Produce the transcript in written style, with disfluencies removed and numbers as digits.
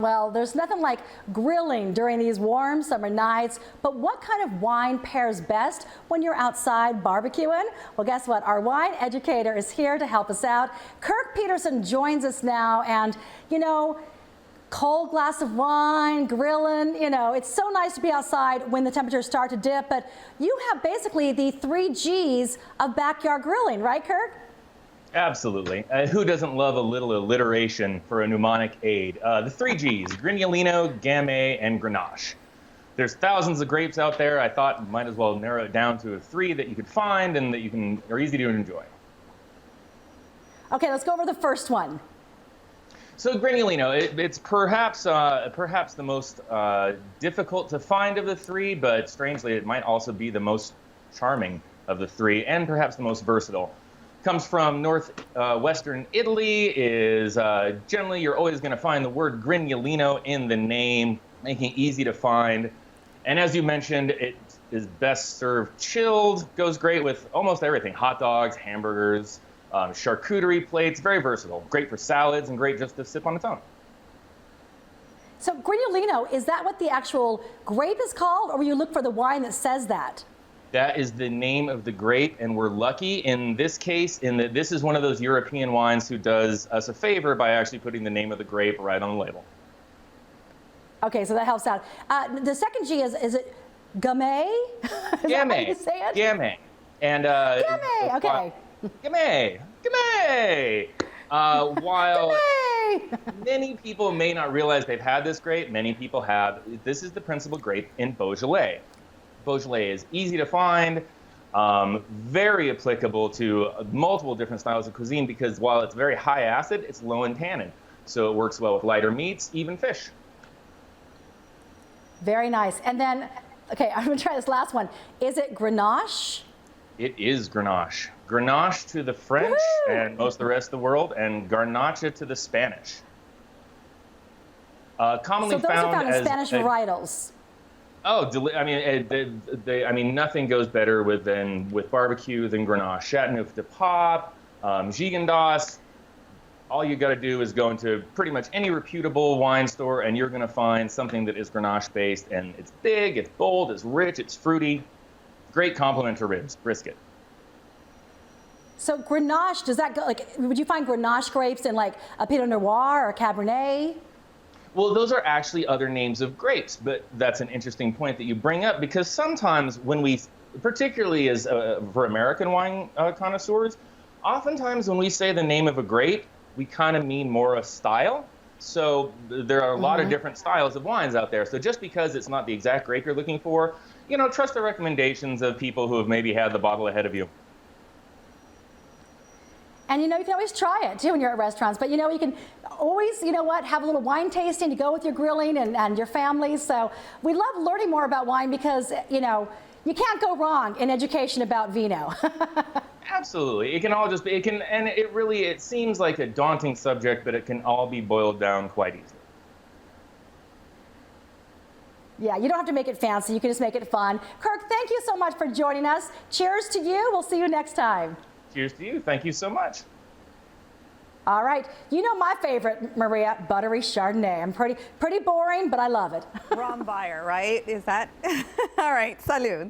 Well, there's nothing like grilling during these warm summer nights, but what kind of wine pairs best when you're outside barbecuing? Well, guess what? Our wine educator is here to help us out. Kirk Peterson joins us now, and cold glass of wine, grilling, it's so nice to be outside when the temperatures start to dip, but you have basically the 3 Gs of backyard grilling, right, Kirk? Absolutely. Who doesn't love a little alliteration for a mnemonic aid? The 3 Gs, Grinolino, Gamay, and Grenache. There's thousands of grapes out there. I thought might as well narrow it down to 3 that you could find and that are easy to enjoy. Okay, let's go over the first one. So Grinolino, it's perhaps the most difficult to find of the 3, but strangely, it might also be the most charming of the 3, and perhaps the most versatile. Comes from northwestern Italy, is generally you're always going to find the word Grinolino in the name, making it easy to find. And as you mentioned, it is best served chilled, goes great with almost everything, hot dogs, hamburgers, charcuterie plates, very versatile, great for salads and great just to sip on its own. So Grinolino, is that what the actual grape is called, or will you look for the wine that says that? That is the name of the grape, and we're lucky in this case in that this is one of those European wines who does us a favor by actually putting the name of the grape right on the label. Okay, so that helps out. The second G is it Gamay? Gamay. Gamay. And Gamay, okay. Gamay. Gamay. While Gamay. many people may not realize they've had this grape, many people have. This is the principal grape in Beaujolais. Beaujolais is easy to find, very applicable to multiple different styles of cuisine because while it's very high acid, it's low in tannin. So it works well with lighter meats, even fish. Very nice. And then, okay, I'm going to try this last one. Is it Grenache? It is Grenache. Grenache to the French and most of the rest of the world, and Garnacha to the Spanish. Commonly so those are found in as Spanish varietals. Oh, I mean, nothing goes better with barbecue than Grenache. Chateauneuf de Pape, Gigondas. All you got to do is go into pretty much any reputable wine store, and you're going to find something that is Grenache based, and it's big, it's bold, it's rich, it's fruity. Great complement to ribs, brisket. So Grenache, does that go would you find Grenache grapes in like a Pinot Noir or a Cabernet? Well, those are actually other names of grapes, but that's an interesting point that you bring up because sometimes when we, particularly as for American wine connoisseurs, oftentimes when we say the name of a grape, we kind of mean more a style. So there are a lot of different styles of wines out there. So just because it's not the exact grape you're looking for, trust the recommendations of people who have maybe had the bottle ahead of you. And you can always try it too when you're at restaurants, but you can always, have a little wine tasting to go with your grilling and your family. So we love learning more about wine because, you can't go wrong in education about vino. Absolutely. It can all just be, it seems like a daunting subject, but it can all be boiled down quite easily. Yeah, you don't have to make it fancy. You can just make it fun. Kirk, thank you so much for joining us. Cheers to you. We'll see you next time. Cheers to you. Thank you so much. All right. You know my favorite, Maria, buttery Chardonnay. I'm pretty boring, but I love it. Ron Buyer, right? Is that? All right. Salud.